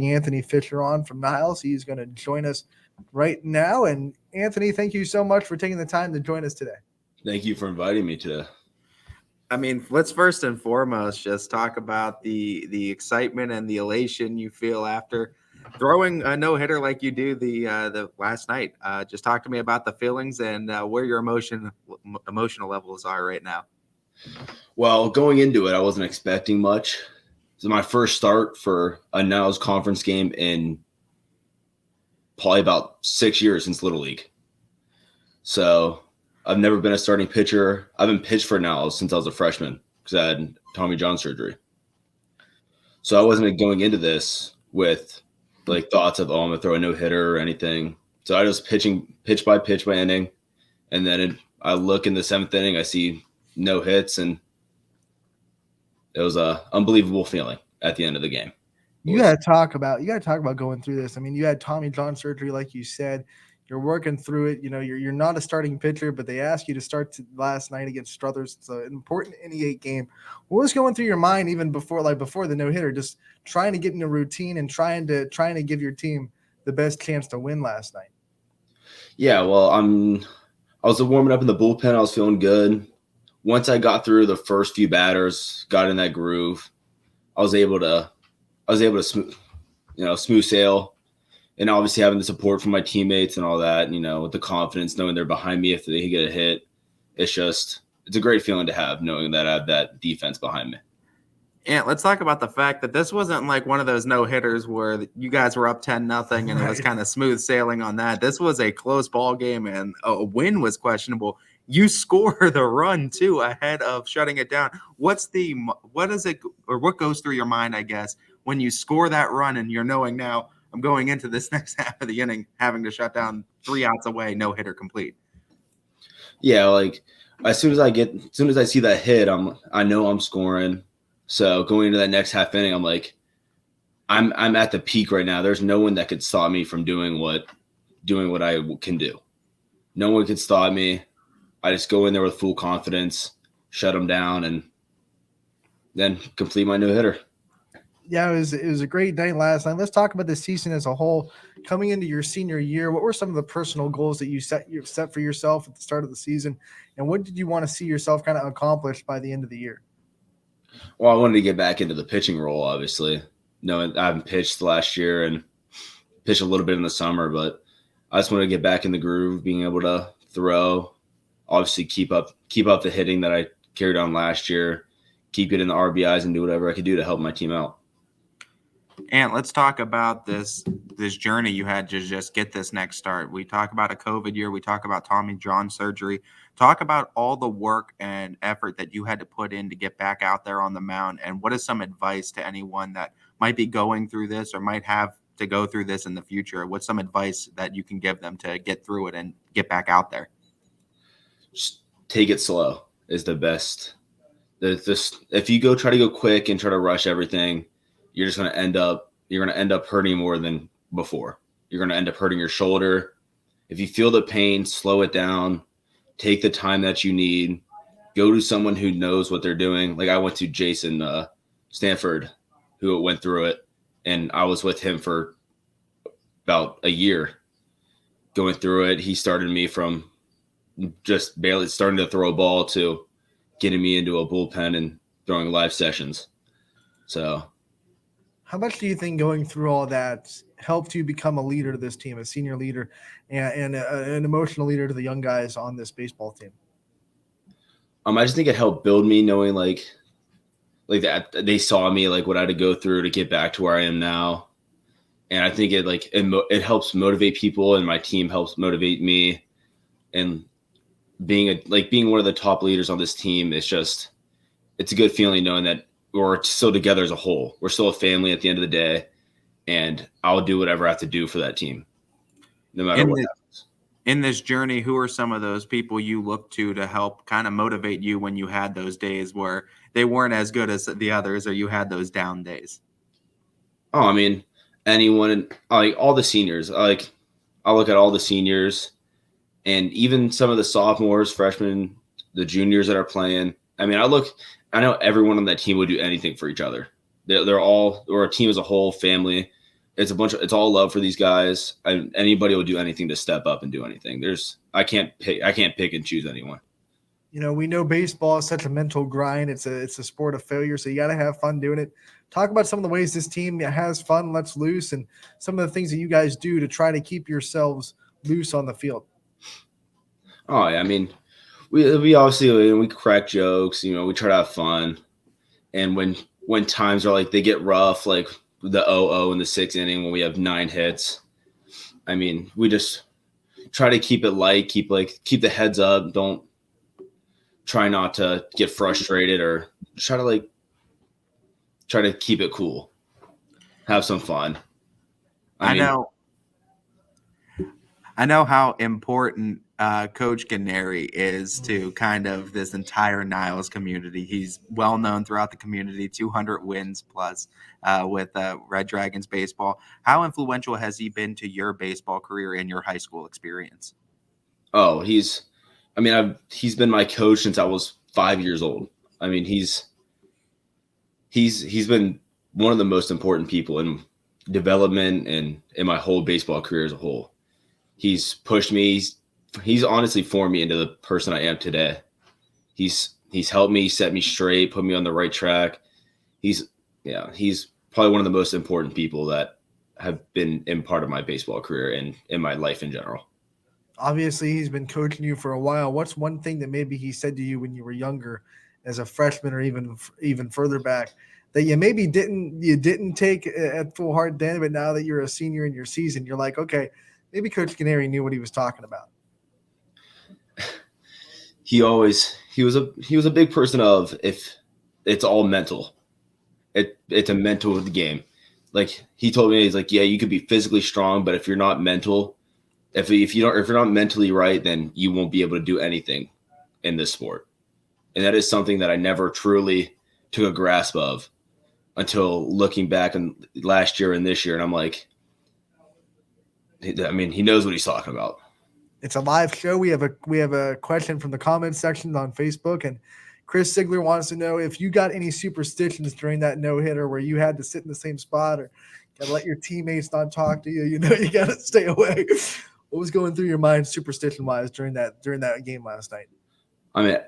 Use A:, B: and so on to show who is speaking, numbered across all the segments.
A: Anthony Fisher on from Niles. He's going to join us right now. And Anthony, thank you so much for taking the time to join us today.
B: Thank you for inviting me today.
C: I mean, let's first and foremost just talk about the excitement and the elation you feel after throwing a no-hitter like you do the last night. Just talk to me about the feelings and where your emotional levels are right now.
B: Well, going into it, I wasn't expecting much. This is my first start for a NILES conference game in probably about 6 years since Little League. So I've never been a starting pitcher. I've been pitched for NILES since I was a freshman because I had Tommy John surgery. So I wasn't going into this with like thoughts of, I'm going to throw a no-hitter or anything. So I was pitching pitch by inning. And then I look in the 7th inning, I see no hits, and it was an unbelievable feeling at the end of the game.
A: You got to talk about going through this. I mean, you had Tommy John surgery, like you said. You're working through it. You know, you're not a starting pitcher, but they asked you to start last night against Struthers. It's an important NE8 game. What was going through your mind even before the no-hitter, just trying to get in a routine and trying to give your team the best chance to win last night?
B: Yeah, well, I was warming up in the bullpen. I was feeling good. Once I got through the first few batters, got in that groove, I was able to smooth sail. And obviously having the support from my teammates and all that, with the confidence, knowing they're behind me if they get a hit, it's a great feeling to have, knowing that I have that defense behind me.
C: And let's talk about the fact that this wasn't like one of those no-hitters where you guys were up 10-0 and it was kind of smooth sailing on that. This was a close ball game and a win was questionable. You score the run too ahead of shutting it down. What goes through your mind, I guess, when you score that run and you're knowing now I'm going into this next half of the inning having to shut down 3 outs away, no hitter complete?
B: Yeah, like as soon as I see that hit, I know I'm scoring. So going into that next half inning, I'm like, I'm at the peak right now. There's no one that could stop me from doing what I can do. No one could stop me. I just go in there with full confidence, shut them down, and then complete my no-hitter.
A: Yeah, it was a great night last night. Let's talk about the season as a whole. Coming into your senior year, what were some of the personal goals that you set for yourself at the start of the season, and what did you want to see yourself kind of accomplish by the end of the year?
B: Well, I wanted to get back into the pitching role, obviously. I haven't pitched last year and pitched a little bit in the summer, but I just wanted to get back in the groove, being able to throw, obviously keep up the hitting that I carried on last year, keep getting the RBIs and do whatever I could do to help my team out.
C: And let's talk about this journey you had to just get this next start. We talk about a COVID year. We talk about Tommy John surgery. Talk about all the work and effort that you had to put in to get back out there on the mound. And what is some advice to anyone that might be going through this or might have to go through this in the future? What's some advice that you can give them to get through it and get back out there?
B: Just take it slow is the best. If you try to go quick and try to rush everything, you're going to end up hurting more than before. You're going to end up hurting your shoulder. If you feel the pain, slow it down. Take the time that you need. Go to someone who knows what they're doing. Like I went to Jason Stanford, who went through it, and I was with him for about a year going through it. He started me from just barely starting to throw a ball to getting me into a bullpen and throwing live sessions. So
A: how much do you think going through all that helped you become a leader to this team, a senior leader, and an emotional leader to the young guys on this baseball team?
B: I just think it helped build me, knowing like that they saw me, like what I had to go through to get back to where I am now. And I think it helps motivate people, and my team helps motivate me. And being one of the top leaders on this team, it's a good feeling knowing that we're still together as a whole. We're still a family at the end of the day, and I'll do whatever I have to do for that team, no matter what happens.
C: In this journey, who are some of those people you look to help kind of motivate you when you had those days where they weren't as good as the others, or you had those down days?
B: Oh, I mean, anyone, like all the seniors. I look at all the seniors, and even some of the sophomores, freshmen, the juniors that are playing. I mean, I know everyone on that team would do anything for each other. They're all, or a team as a whole, family, it's all love for these guys. Anybody will do anything to step up and do anything. I can't pick and choose anyone.
A: We know baseball is such a mental grind. It's a sport of failure, so you got to have fun doing it. Talk about some of the ways this team has fun, lets loose, and some of the things that you guys do to try to keep yourselves loose on the field.
B: Oh, yeah, I mean, we obviously we crack jokes. We try to have fun, and when times are like they get rough, like the 0-0 in the 6th inning when we have 9 hits, I mean, we just try to keep it light, keep the heads up. Don't try not to get frustrated, or try to keep it cool. Have some fun.
C: I know how important Coach Gennari is to kind of this entire Niles community. He's well known throughout the community, 200 wins plus with Red Dragons baseball. How influential has he been to your baseball career and your high school experience?
B: Oh, he's been my coach since I was 5 years old. I mean, he's been one of the most important people in development and in my whole baseball career as a whole. He's pushed me. He's honestly formed me into the person I am today. He's helped me set me straight, put me on the right track. He's probably one of the most important people that have been in part of my baseball career and in my life in general.
A: Obviously, he's been coaching you for a while. What's one thing that maybe he said to you when you were younger, as a freshman or even further back, that you maybe didn't take at full heart then, but now that you're a senior in your season, you're like, okay, maybe Coach Gennari knew what he was talking about.
B: He was a big person of, if it's all mental, it's a mental game. Like he told me, he's like, yeah, you could be physically strong, but if you're not mental, if you're not mentally right, then you won't be able to do anything in this sport. And that is something that I never truly took a grasp of until looking back on last year and this year. And I'm like, I mean, he knows what he's talking about.
A: It's a live show. We have a question from the comments section on Facebook, and Chris Sigler wants to know if you got any superstitions during that no-hitter where you had to sit in the same spot or gotta let your teammates not talk to you. You got to stay away. What was going through your mind superstition-wise during that game last night?
B: I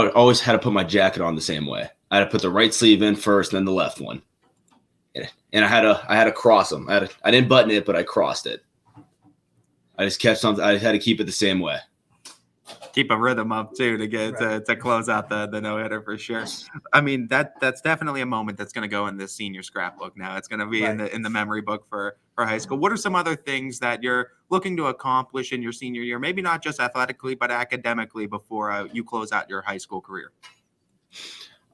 B: always had to put my jacket on the same way. I had to put the right sleeve in first, then the left one. And I had to cross them. I didn't button it, but I crossed it. I just kept something. I had to keep it the same way.
C: Keep a rhythm up too to get to close out the no hitter for sure. I mean that's definitely a moment that's going to go in the senior scrapbook. Now it's going to be in the memory book for high school. What are some other things that you're looking to accomplish in your senior year? Maybe not just athletically, but academically before you close out your high school career.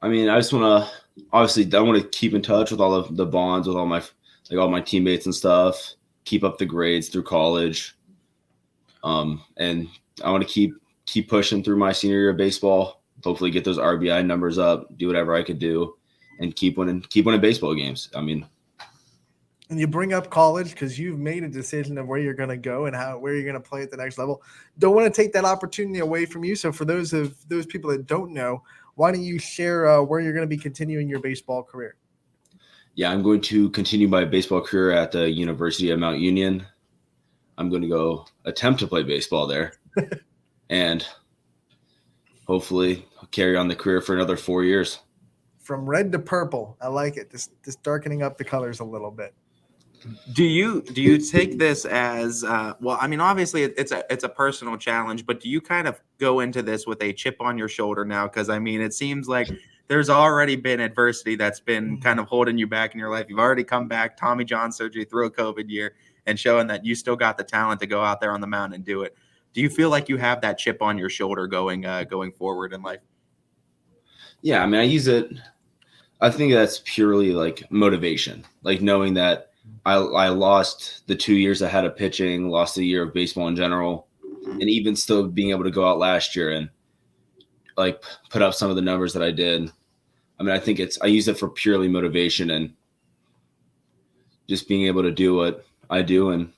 B: I mean, I just want to keep in touch with all of the bonds with all my teammates and stuff. Keep up the grades through college. And I want to keep pushing through my senior year of baseball, hopefully get those RBI numbers up, do whatever I could do, and keep winning baseball games. I mean,
A: and you bring up college because you've made a decision of where you're going to go and where you're going to play at the next level. Don't want to take that opportunity away from you. So for those people that don't know, why don't you share where you're going to be continuing your baseball career?
B: Yeah, I'm going to continue my baseball career at the University of Mount Union. I'm going to go attempt to play baseball there and hopefully carry on the career for another 4 years. From
A: red to purple. I like it. Just darkening up the colors a little bit.
C: Do you take this as well? I mean, obviously it's a personal challenge, but do you kind of go into this with a chip on your shoulder now? Because I mean, it seems like there's already been adversity that's been kind of holding you back in your life. You've already come back, Tommy John surgery through a COVID year, and showing that you still got the talent to go out there on the mound and do it. Do you feel like you have that chip on your shoulder going forward in life?
B: Yeah, I mean, I use it. I think that's purely like motivation, like knowing that I lost the 2 years I had of pitching, lost a year of baseball in general, and even still being able to go out last year and like put up some of the numbers that I did. I mean, I use it for purely motivation and just being able to do what I do. And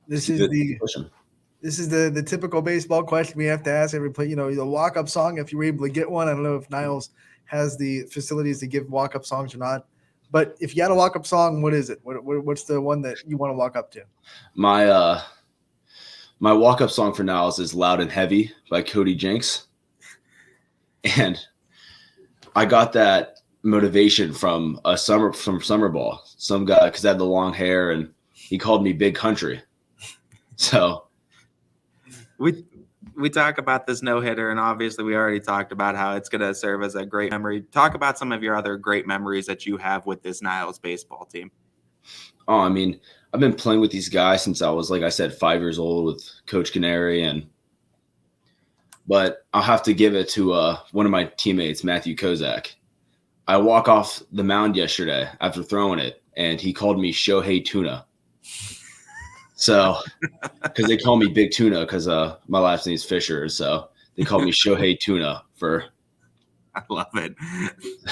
A: this is the typical baseball question we have to ask every play. The walk-up song, if you were able to get one. I don't know if Niles has the facilities to give walk-up songs or not. But if you had a walk-up song, what is it? What's the one that you want to walk up to?
B: My my walk-up song for Niles is "Loud and Heavy" by Cody Jinks, and I got that motivation from summer ball. Some guy, because I had the long hair, and he called me Big Country. So
C: we talk about this no-hitter, and obviously we already talked about how it's going to serve as a great memory. Talk about some of your other great memories that you have with this Niles baseball team.
B: Oh, I mean, I've been playing with these guys since I was, like I said, 5 years old with Coach Canary, but I'll have to give it to one of my teammates, Matthew Kozak. I walk off the mound yesterday after throwing it, and he called me Shohei Tuna. So, because they call me Big Tuna because my last name is Fisher, so they call me Shohei Tuna for.
C: I love it.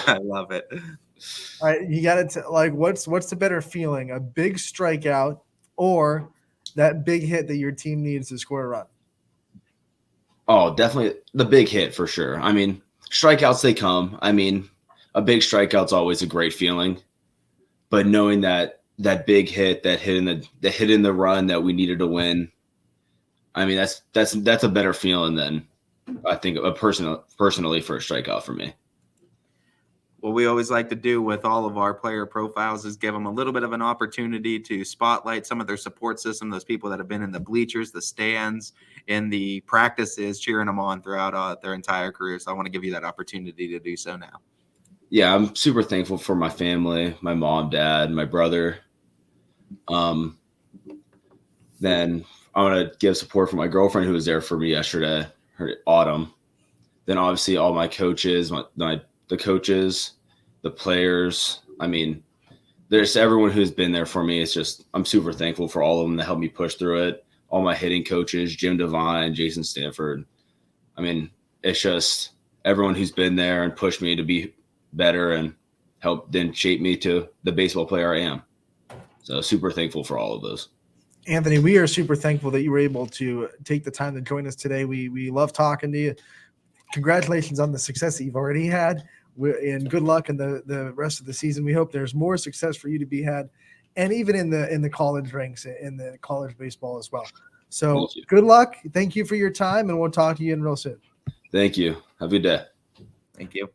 C: I love it.
A: All right, you got to like what's the better feeling, a big strikeout or that big hit that your team needs to score a run?
B: Oh, definitely the big hit for sure. I mean, strikeouts, they come. I mean, a big strikeout's always a great feeling, but knowing that big hit, that hit in the run that we needed to win, I mean, that's a better feeling than I think personally for a strikeout for me.
C: What we always like to do with all of our player profiles is give them a little bit of an opportunity to spotlight some of their support system, those people that have been in the bleachers, the stands, in the practices, cheering them on throughout their entire career. So I want to give you that opportunity to do so now.
B: Yeah, I'm super thankful for my family, my mom, dad, my brother. Then I want to give support for my girlfriend who was there for me yesterday, Autumn. Then obviously all my coaches, the coaches, the players. I mean, there's everyone who's been there for me. It's just I'm super thankful for all of them that helped me push through it. All my hitting coaches, Jim Devine, Jason Stanford. I mean, it's just everyone who's been there and pushed me to be better and helped then shape me to the baseball player I am. So super thankful for all of those.
A: Anthony, we are super thankful that you were able to take the time to join us today. We love talking to you. Congratulations on the success that you've already had, and good luck in the rest of the season. We hope there's more success for you to be had, and even in the college ranks, in the college baseball as well. So good luck. Thank you for your time, and we'll talk to you in real soon.
B: Thank you. Have a good day.
C: Thank you.